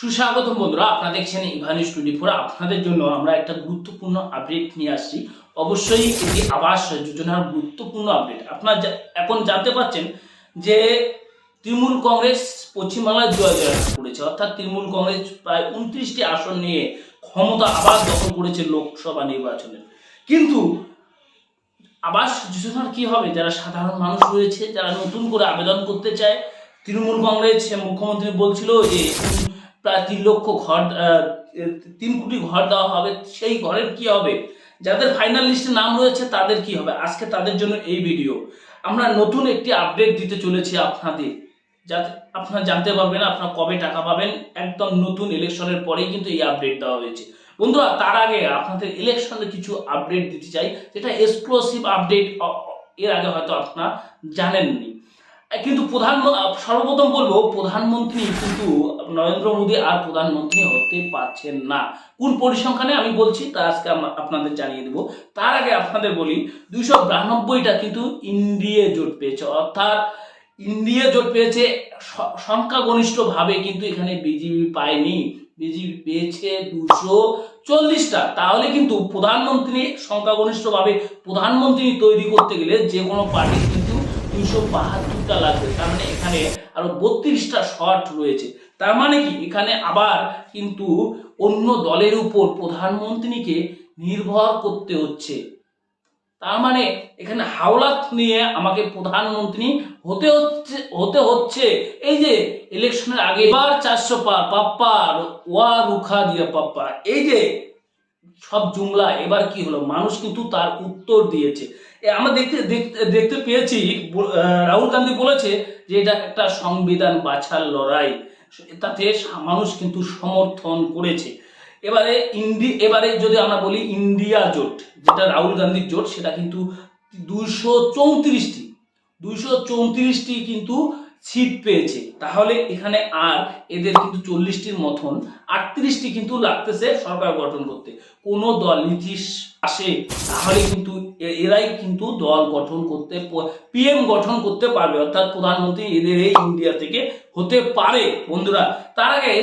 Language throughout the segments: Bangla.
সুস্বাগতম বন্ধুরা, আপনারা দেখছেন ইভানিউজ 24। আপনাদের জন্য আমরা একটা গুরুত্বপূর্ণ আপডেট নিয়ে আসছি। অবশ্যই এটি আবাস যোজনার গুরুত্বপূর্ণ আপডেট। আপনারা এখন জানতে পারছেন যে তৃণমূল কংগ্রেস পশ্চিমবাংলায় জয় করেছে, অর্থাৎ তৃণমূল কংগ্রেস প্রায় 29টি আসন নিয়ে ক্ষমতা আবার দখল করেছে লোকসভা নির্বাচনে। কিন্তু আবাস যোজনার কি হবে? যারা সাধারণ মানুষ রয়েছে, যারা নতুন করে আবেদন করতে চায়, তৃণমূল কংগ্রেস মুখ্যমন্ত্রী বলছিল যে প্রায় 3 লক্ষ ঘর 3 কোটি ঘর দেওয়া হবে। সেই ঘরের কি হবে? যাদের ফাইনাল লিস্টে নাম রয়েছে তাদের কি হবে? আজকে তাদের জন্য এই ভিডিও। আমরা নতুন একটি আপডেট দিতে চলেছি আপনাদের, যাতে আপনারা জানতে পারবেন আপনারা কবে টাকা পাবেন। একদম নতুন ইলেকশনের পরেই কিন্তু এই আপডেট দেওয়া হয়েছে। বন্ধুরা, তার আগে আপনাদের ইলেকশনের কিছু আপডেট দিতে চাই, যেটা এক্সক্লুসিভ আপডেট। এর আগে হয়তো আপনারা জানেননি। কিন্তু সর্বপ্রথম বলবো, প্রধানমন্ত্রী কিন্তু নরেন্দ্র মোদী আর প্রধানমন্ত্রী হতে পারছেন না। কোন পরিসংখ্যানে আমি বলছি তা আজকে আপনাদের জানিয়ে দেবো। তার আগে আপনাদের বলি, 292টা কিন্তু ইন্ডিয়া জোট পেয়েছে, অর্থাৎ ইন্ডিয়া জোট পেয়েছে সংখ্যাগরিষ্ঠভাবে। কিন্তু এখানে বিজেপি পায়নি, বিজেপি পেয়েছে 240টা। তাহলে কিন্তু প্রধানমন্ত্রী সংখ্যাগরিষ্ঠভাবে প্রধানমন্ত্রী তৈরি করতে গেলে যে কোনো পার্টি কিন্তু 272টা লাগবে। তার মানে এখানে আরো 32টা শর্ট রয়েছে। তার মানে কি, এখানে আবার কিন্তু অন্য দলের উপর প্রধানমন্ত্রীকে নির্ভর করতে হচ্ছে। তার মানে এখানে হাওলাত নিয়ে আমাকে প্রধানমন্ত্রী হতে হচ্ছে। এই যে ইলেকশনের আগে এবার 400 পার পাপ্পা ওয়া রুখা দিয়া পাপ্পা, এই যে সব জুমলা এবার কি হলো? মানুষ কিন্তু তার উত্তর দিয়েছে। আমরা দেখতে পেয়েছি রাহুল গান্ধী বলেছে যে এটা একটা সংবিধান বাছার লড়াই, তাতে মানুষ কিন্তু সমর্থন করেছে। এবারে যদি আমরা বলি ইন্ডিয়া জোট, যেটা রাহুল গান্ধীর জোট, সেটা কিন্তু 234টি কিন্তু সিট পেয়েছে। তাহলে এখানে আর এদের কিন্তু 40টির মতন 38টি কিন্তু লাগতেছে সরকার গঠন করতে। কোনো দল নীতিশ আসে তাহলে কিন্তু এরাই কিন্তু দল গঠন করতে, পিএম গঠন করতে পারবে, অর্থাৎ প্রধানমন্ত্রী এদের এই ইন্ডিয়া থেকে হতে পারে। বন্ধুরা, তার আগে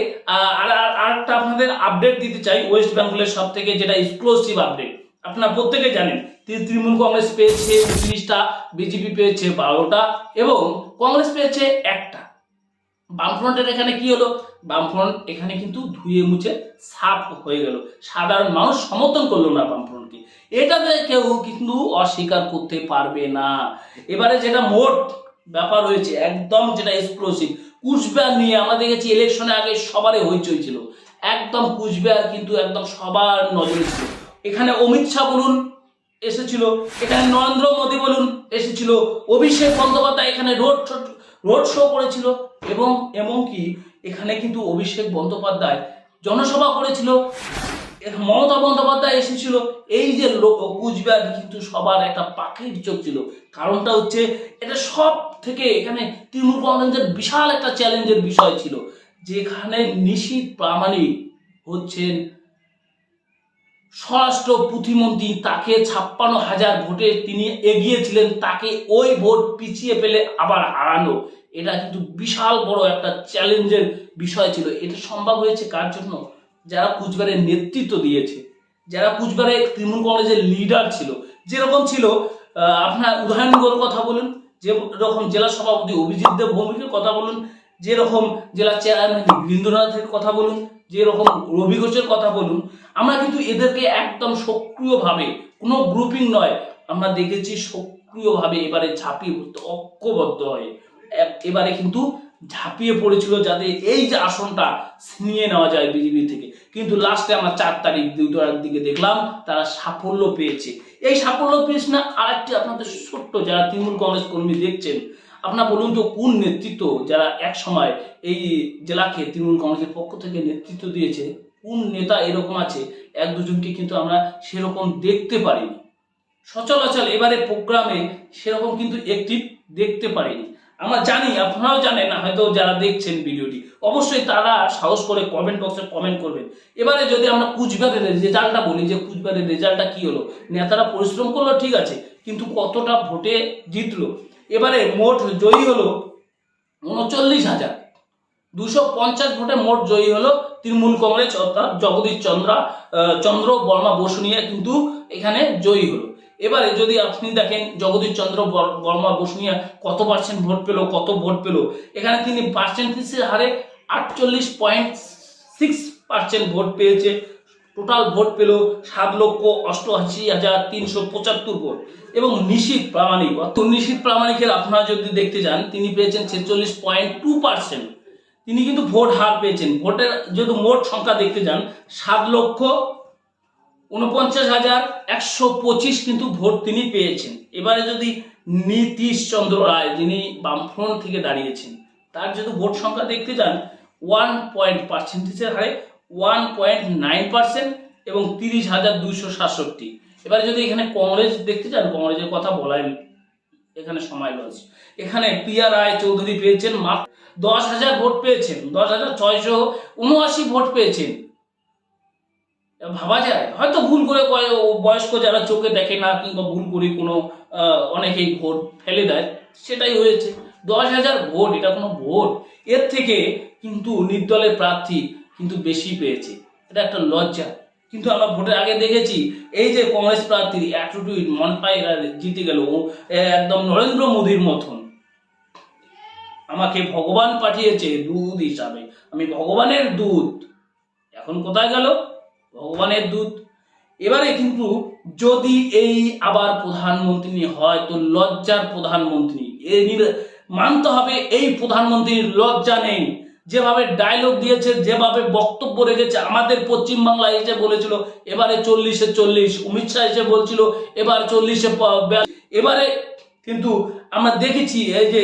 আরেকটা আপনাদের আপডেট দিতে চাই, ওয়েস্ট বেঙ্গলের সব থেকে যেটা এক্সক্লুসিভ আপডেট। আপনারা প্রত্যেকে জানেন তৃণমূল কংগ্রেস পেয়েছে 29টা, বিজেপি পেয়েছে 12টা এবং কংগ্রেস পেয়েছে 1টা। বামফ্রন্টের এখানে কি হলো? বামফ্রন্ট এখানে কিন্তু ধুয়ে মুছে সাফ হয়ে গেল। সাধারণ মানুষ সমর্থন করলো না বামফ্রন্টকে, এটাতে কেউ কিন্তু অস্বীকার করতে পারবে না। এবারে যেটা মোট ব্যাপার হয়েছে, একদম যেটা এক্সক্লুসিভ, কুচবিহার নিয়ে আমরা দেখেছি ইলেকশনের আগে সবারই হইচই ছিল। একদম কুচবিহার কিন্তু একদম সবার নজরে ছিল। এখানে অমিত শাহ বলুন এসেছিল, এখানে নরেন্দ্র মোদী বলুন এসেছিল, অভিষেক বন্দ্যোপাধ্যায় এখানে রোড শো করেছিল এবং এমনকি এখানে কিন্তু অভিষেক বন্দ্যোপাধ্যায় জনসভা করেছিল, মমতা বন্দ্যোপাধ্যায় এসেছিল। এই যে কুচবিহার কিন্তু সবার একটা পাখির চোখ ছিল। কারণটা হচ্ছে এটা সব থেকে এখানে তৃণমূল কংগ্রেসের বিশাল একটা চ্যালেঞ্জের বিষয় ছিল, যেখানে নিশীথ প্রামাণিক হচ্ছেন স্বরাষ্ট্র প্রতিমন্ত্রী। তাকে 56,000 ভোটে তিনি এগিয়েছিলেন, তাকে ওই ভোট পিছিয়ে ফেলে আবার হারানো, এটা কিন্তু বিশাল বড় একটা চ্যালেঞ্জের বিষয় ছিল। এটা সম্ভব হয়েছে কার জন্য? যারা কুচবিহারের নেতৃত্ব দিয়েছে, যারা কুচবিহারে তৃণমূল কংগ্রেসের লিডার ছিল। যেরকম ছিল আপনার উদয়নগর কথা বলুন, যেরকম জেলা সভাপতি অভিজিৎ দেব ভৌমিকের কথা বলুন, যেরকম জেলা চেয়ারম্যান বীরেন্দ্রনাথের কথা বলুন, যেরকম রবি ঘোষের কথা বলুন, আমরা কিন্তু এদেরকে একদম সক্রিয়ভাবে, কোনো গ্রুপিং নয়, আমরা দেখেছি সক্রিয়ভাবে এবারে ঝাঁপিয়ে পড়তে ঐক্যবদ্ধ হয়ে এবারে কিন্তু ঝাঁপিয়ে পড়েছিল, যাতে এই যে আসনটা ছিনিয়ে নেওয়া যায় বিজেপি থেকে। কিন্তু লাস্টে আমরা 4 তারিখ 2টার দিকে দেখলাম তারা সাফল্য পেয়েছে। এই সাফল্য পেয়েছে না আরেকটি আপনাদের ছোট্ট যারা তৃণমূল কংগ্রেস কর্মী দেখছেন, আপনারা বলুন তো কোন নেতৃত্ব যারা এক সময় এই জেলাকে তৃণমূল কংগ্রেসের পক্ষ থেকে নেতৃত্ব দিয়েছে, কোন নেতা এরকম আছে? 1-2জনকে কিন্তু আমরা সেরকম দেখতে পারিনি সচরাচর। এবারে প্রোগ্রামে সেরকম কিন্তু অ্যাক্টিভ দেখতে পারিনি। আমরা জানি, আপনারাও জানেন, হয়তো যারা দেখছেন ভিডিওটি অবশ্যই তারা সাহস করে কমেন্ট বক্সে কমেন্ট করবেন। এবারে যদি আমরা কুচবিহারের রেজাল্টটা বলি, যে কুচবিহারের রেজাল্টটা কি হলো, নেতারা পরিশ্রম করলো ঠিক আছে, কিন্তু কতটা ভোটে জিতলো? এবারে মোট জয়ী হলো 39,000, 250 ভোটে মোট জয়ী হলো তৃণমূল কংগ্রেস, অর্থাৎ জগদীশ চন্দ্র বর্মা বসুনিয়া কিন্তু এখানে জয়ী হলো। এবারে যদি আপনি দেখেন জগদীশ চন্দ্র বর্মা বসুনিয়া কত পার্সেন্ট ভোট পেল, কত ভোট পেল, এখানে তিনি পার্সেন্টেজের হারে 48.6% ভোট পেয়েছে। টোটাল ভোট পেল 7,88,375 ভোট। এবং নিশীথ প্রামাণিকের আপনারা যদি দেখতে যান, তিনি পেয়েছেন 46.2%। তিনি কিন্তু ভোট হার পেয়েছেন। ভোটের যদি মোট সংখ্যা দেখতে যান 7,49,125 কিন্তু ভোট তিনি পেয়েছেন। এবারে যদি নীতিশ চন্দ্র রায়, যিনি বামফ্রন্ট থেকে দাঁড়িয়েছেন, তার যদি ভোট সংখ্যা দেখতে যান 1% হারে 1.9% এবং 30,267। এবারে যদি এখানে কংগ্রেস দেখতে যান, কংগ্রেসের কথা বলাই এখানে সময় লস। এখানে প্রিয়া রায় চৌধুরী পেয়েছেন মাত্র 10,000 ভোট পেয়েছেন, 10,679 ভোট পেয়েছেন। ভাবা যায়, হয়তো ভুল করে বয়স্ক যারা চোখে দেখে না কিংবা ভুল করে কোনো অনেকেই ভোট ফেলে দেয়, সেটাই হয়েছে। 10,000 ভোট, এটা কোনো ভোট? এর থেকে কিন্তু নির্দলের প্রার্থী কিন্তু বেশি পেয়েছে, এটা একটা লজ্জা। কিন্তু আমরা ভোটের আগে দেখেছি এই যে কংগ্রেস প্রার্থী অ্যাটিটিউড, মনে হয় এরা জিতে গেল একদম নরেন্দ্র মোদীর মতন। আমাকে ভগবান পাঠিয়েছে দূত হিসাবে, আমি ভগবানের দূত। এখন কোথায় গেল ভগবানের দূত? এবারে কিন্তু যদি এই আবার প্রধানমন্ত্রী হয় তো লজ্জার প্রধানমন্ত্রী, মানতে হবে এই প্রধানমন্ত্রীর লজ্জা নেই। যেভাবে ডায়লগ দিয়েছে, যেভাবে বক্তব্য রেখেছে, আমাদের পশ্চিমবাংলায় এসে বলেছিল এবারে 40-এ 40, অমিত শাহ এসে বলছিল এবার 40-এ 42। এবারে কিন্তু আমরা দেখেছি এই যে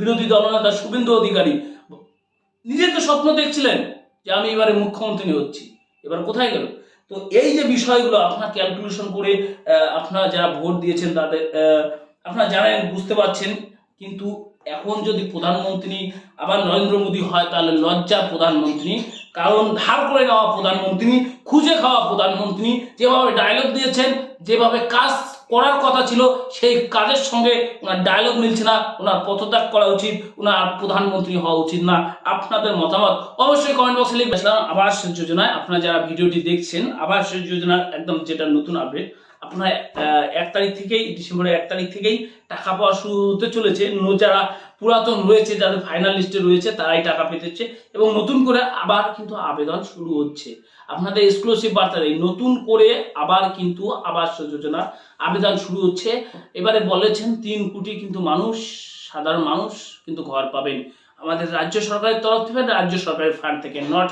বিরোধী দলনেতা শুভেন্দু অধিকারী নিজে তো স্বপ্ন দেখছিলেন যে আমি এবারে মুখ্যমন্ত্রী হচ্ছি, এবার কোথায় গেল? তো এই যে বিষয়গুলো আপনার ক্যালকুলেশন করে আপনারা যারা ভোট দিয়েছেন তাদের আপনারা জানেন, বুঝতে পারছেন। কিন্তু এখন যদি প্রধানমন্ত্রী আবার নরেন্দ্র মোদী হয় তাহলে লজ্জা প্রধানমন্ত্রী, কারণ ধার করে নেওয়া প্রধানমন্ত্রী, খুঁজে খাওয়া প্রধানমন্ত্রী, যেভাবে ডায়লগ দিয়েছেন, যেভাবে কাজ করার কথা ছিল সেই কাজের সঙ্গে ওনার ডায়লগ মিলছে না। ওনার পদত্যাগ করা উচিত, ওনার প্রধানমন্ত্রী হওয়া উচিত না। আপনাদের মতামত অবশ্যই কমেন্ট বক্সে লিখবেন। আবাস যোজনায় আপনারা যারা ভিডিওটি দেখছেন, আবাস যোজনার একদম যেটা নতুন আপডেট, আপনার 1 তারিখ থেকেই, ডিসেম্বরের 1 তারিখ থেকেই টাকা পাওয়া শুরু হতে চলেছে। যারা পুরাতন রয়েছে, যাদের ফাইনাল লিস্টে রয়েছে, তারাই টাকা পেতেছে এবং নতুন করে আবার কিন্তু আবেদন শুরু হচ্ছে। আপনাদের এক্সক্লুসিভ বার্তা দেই, নতুন করে আবার কিন্তু আবাস যোজনা আবেদন শুরু হচ্ছে। এবারে বলেছেন 3 কোটি কিন্তু মানুষ, সাধারণ মানুষ কিন্তু ঘর পাবেন আমাদের রাজ্য সরকারের তরফ থেকে, রাজ্য সরকারের ফান্ড থেকে, নট